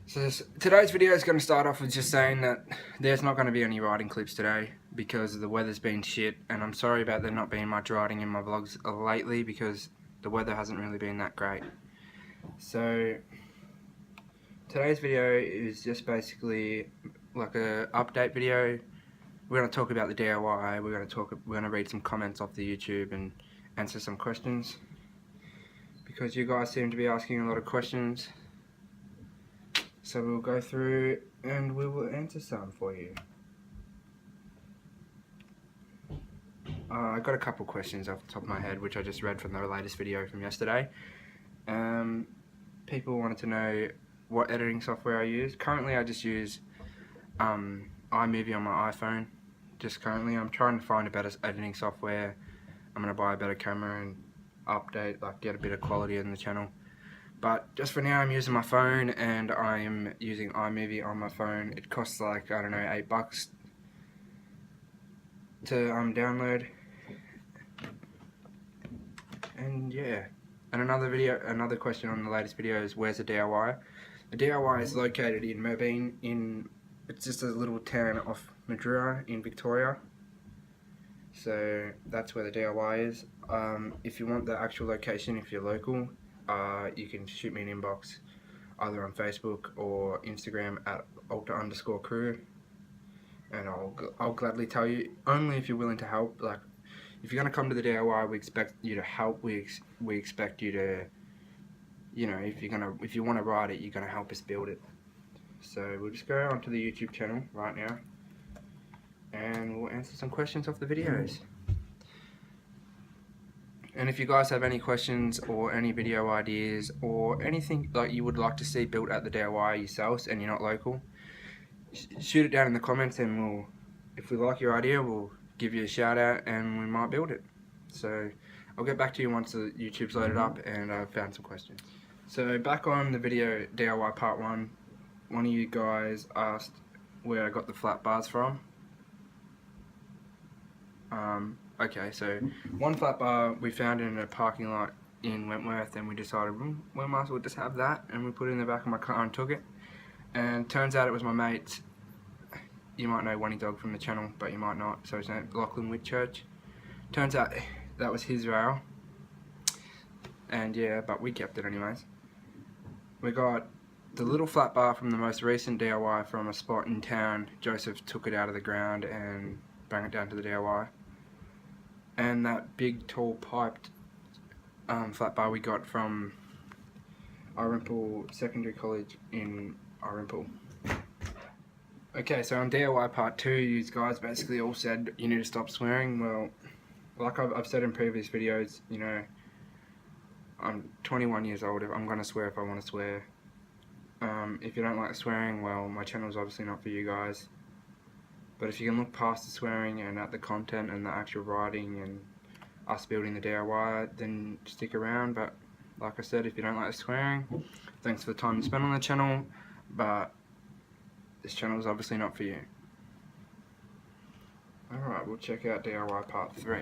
Today's video is going to start off with just saying that there's not going to be any riding clips today because the weather's been shit, and I'm sorry about there not being much riding in my vlogs lately because the weather hasn't really been that great. So today's video is just basically like a update video. We're going to talk about the DIY. We're going to read some comments off the YouTube and answer some questions because you guys seem to be asking a lot of questions. So we'll go through and we will answer some for you. I got a couple questions off the top of my head which I just read from the latest video from yesterday. People wanted to know what editing software I use. Currently I just use iMovie on my iPhone. Just currently I'm trying to find a better editing software. I'm going to buy a better camera and update, like get a bit of quality in the channel. But just for now I'm using my phone and I'm using iMovie on my phone. It costs like, I don't know, $8 to download. And yeah. And another question on the latest video is where's the DIY? The DIY is located in Merbeen, it's just a little town off Mildura in Victoria. So that's where the DIY is. If you want the actual location, if you're local, you can shoot me an inbox either on Facebook or Instagram at Alta_crew, and I'll gladly tell you, only if you're willing to help. Like, if you're gonna come to the DIY, we expect you to help. We expect you to, you know, if you want to ride it, you're gonna help us build it. So we'll just go onto the YouTube channel right now, and we'll answer some questions off the videos. And if you guys have any questions or any video ideas or anything like you would like to see built at the DIY yourselves and you're not local, shoot it down in the comments and if we like your idea, we'll give you a shout out and we might build it. So I'll get back to you once the YouTube's loaded up and I've found some questions. So back on the video DIY part 1, one of you guys asked where I got the flat bars from. Okay, so one flat bar we found in a parking lot in Wentworth, and we decided we might as well just have that, and we put it in the back of my car and took it. And turns out it was my mate's. You might know Wonny Dog from the channel, but you might not. So his name Lachlan Whitchurch. Turns out that was his rail. And yeah, but we kept it anyways. We got the little flat bar from the most recent DIY from a spot in town. Joseph took it out of the ground and brought it down to the DIY. And that big tall piped flat bar we got from Irimple Secondary College in Irimple. Okay, so on DIY part 2, you guys basically all said you need to stop swearing. Well, like I've said in previous videos, you know, I'm 21 years old. I'm going to swear if I want to swear. If you don't like swearing, well, my channel's obviously not for you guys. But if you can look past the swearing and at the content and the actual writing and us building the DIY, then stick around. But like I said, if you don't like the swearing, thanks for the time you spent on the channel, but this channel is obviously not for you. Alright, we'll check out DIY part 3.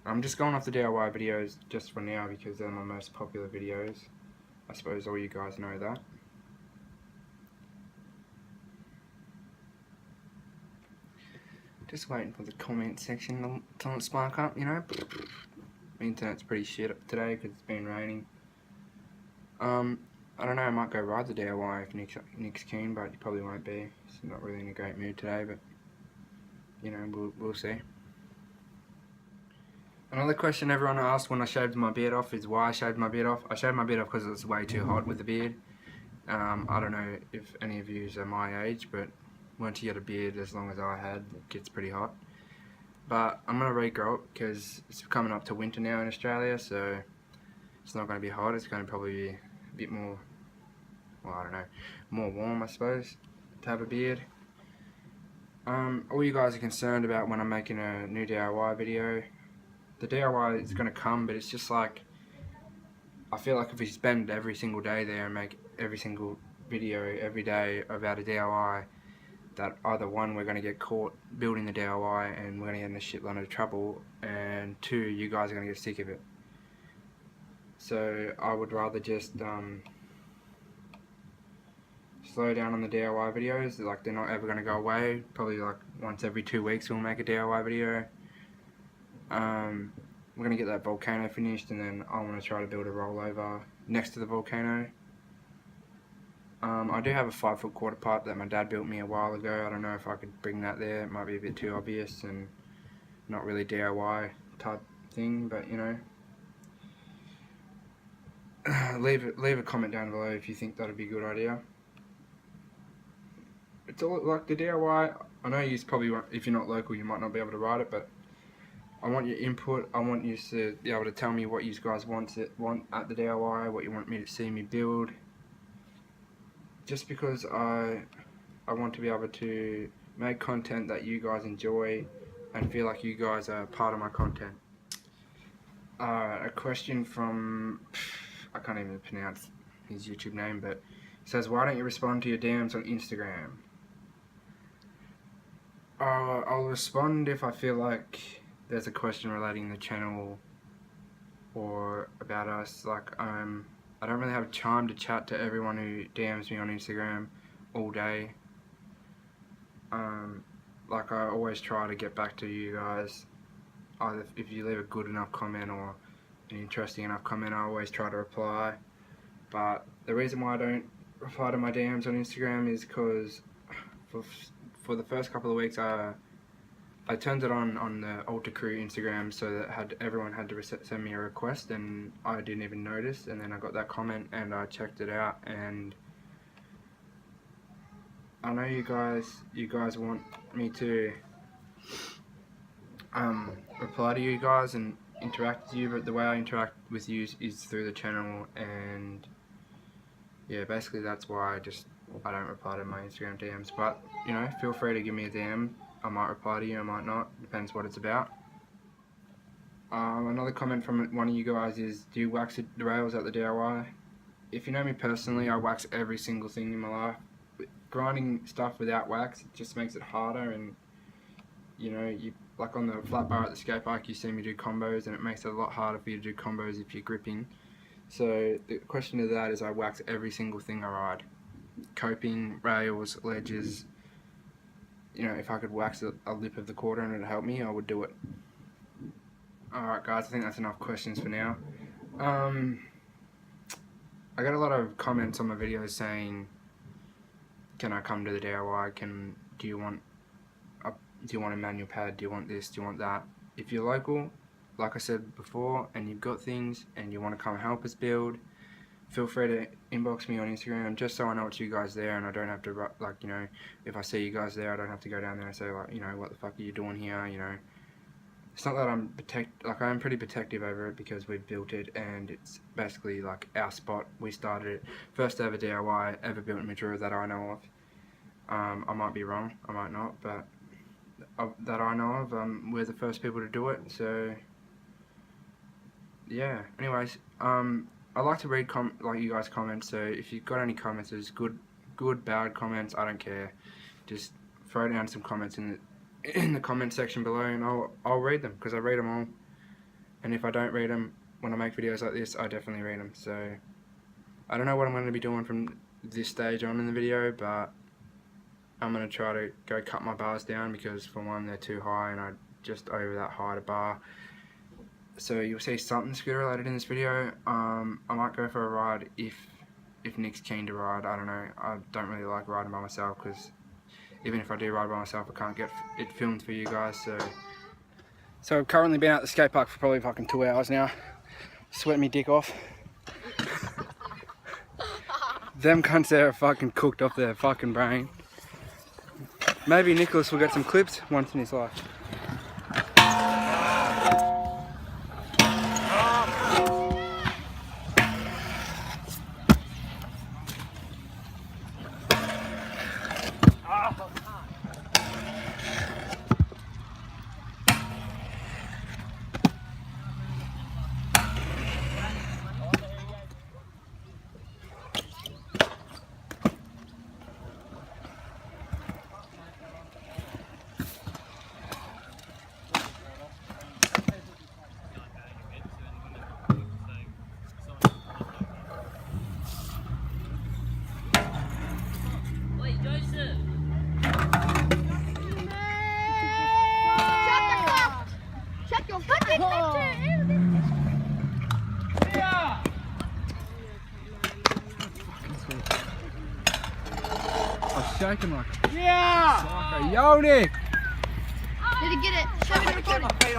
I'm just going off the DIY videos just for now because they're my most popular videos. I suppose all you guys know that. Just waiting for the comment section to spark up, you know. The internet's pretty shit today because it's been raining. I don't know, I might go ride the DIY if Nick's keen, but he probably won't be. He's not really in a great mood today, but you know, we'll see. Another question everyone asked when I shaved my beard off is why I shaved my beard off. I shaved my beard off because it was way too hot with the beard. I don't know if any of you are my age, but once you get a beard as long as I had, it gets pretty hot. But I'm going to regrow it because it's coming up to winter now in Australia, so it's not going to be hot. It's going to probably be a bit more, well, I don't know, more warm, I suppose, to have a beard. All you guys are concerned about when I'm making a new DIY video, the DIY is going to come, but it's just like, I feel like if we spend every single day there and make every single video every day about a DIY, that either one, we're going to get caught building the DIY and we're going to get in a shitload of trouble, and 2, you guys are going to get sick of it. So I would rather just slow down on the DIY videos. Like, they're not ever going to go away. Probably like once every 2 weeks we'll make a DIY video. We're going to get that volcano finished, and then I want to try to build a rollover next to the volcano. I do have a 5-foot quarter pipe that my dad built me a while ago. I don't know if I could bring that there. It might be a bit too obvious and not really DIY type thing, but you know. Leave a comment down below if you think that'd be a good idea. It's all like the DIY. I know you probably won't, if you're not local, you might not be able to ride it, but I want your input. I want you to be able to tell me what you guys want at the DIY, what you want me to see me build. Just because I want to be able to make content that you guys enjoy and feel like you guys are part of my content. A question from, I can't even pronounce his YouTube name, but he says, why don't you respond to your DMs on Instagram? I'll respond if I feel like there's a question relating to the channel or about us. Like, I don't really have time to chat to everyone who DMs me on Instagram all day. Like, I always try to get back to you guys. Either if you leave a good enough comment or an interesting enough comment, I always try to reply. But the reason why I don't reply to my DMs on Instagram is because for the first couple of weeks I turned it on the Alter Crew Instagram, so that everyone had to send me a request, and I didn't even notice. And then I got that comment and I checked it out, and I know you guys want me to reply to you guys and interact with you, but the way I interact with you is through the channel. And yeah, basically that's why I don't reply to my Instagram DMs. But you know, feel free to give me a DM. I might reply to you, I might not, depends what it's about. Another comment from one of you guys is, do you wax the rails at the DIY? If you know me personally, I wax every single thing in my life. Grinding stuff without wax, it just makes it harder, and you know, like on the flat bar at the skate park, you see me do combos, and it makes it a lot harder for you to do combos if you're gripping. So the question to that is, I wax every single thing I ride. Coping, rails, ledges. You know, if I could wax a lip of the quarter and it'd help me, I would do it. Alright guys, I think that's enough questions for now. I got a lot of comments on my videos saying, can I come to the DIY? Do you want a manual pad? Do you want this? Do you want that? If you're local, like I said before, and you've got things and you want to come help us build, feel free to inbox me on Instagram, just so I know it's you guys there, and I don't have to, like, you know, if I see you guys there, I don't have to go down there and say, like, you know, what the fuck are you doing here, you know. It's not that I'm pretty protective over it, because we've built it, and it's basically like our spot. We started it, first ever DIY ever built in Mildura that I know of. I might be wrong, I might not, but that I know of, we're the first people to do it. So yeah, anyways, I like to read like you guys' comments, so if you've got any comments, there's good, bad comments, I don't care. Just throw down some comments in the comment section below, and I'll read them, because I read them all. And if I don't read them when I make videos like this, I definitely read them. So I don't know what I'm going to be doing from this stage on in the video, but I'm going to try to go cut my bars down, because for one, they're too high, and I just over that height a bar. So you'll see something scooter related in this video. I might go for a ride if Nick's keen to ride. I don't know. I don't really like riding by myself, because even if I do ride by myself, I can't get it filmed for you guys. So I've currently been at the skate park for probably fucking 2 hours now. Sweating me dick off. Them cunts there are fucking cooked off their fucking brain. Maybe Nicholas will get some clips once in his life. Oh, shaking like a psycho. Yo, Nick! Did he get it? Show me the recording.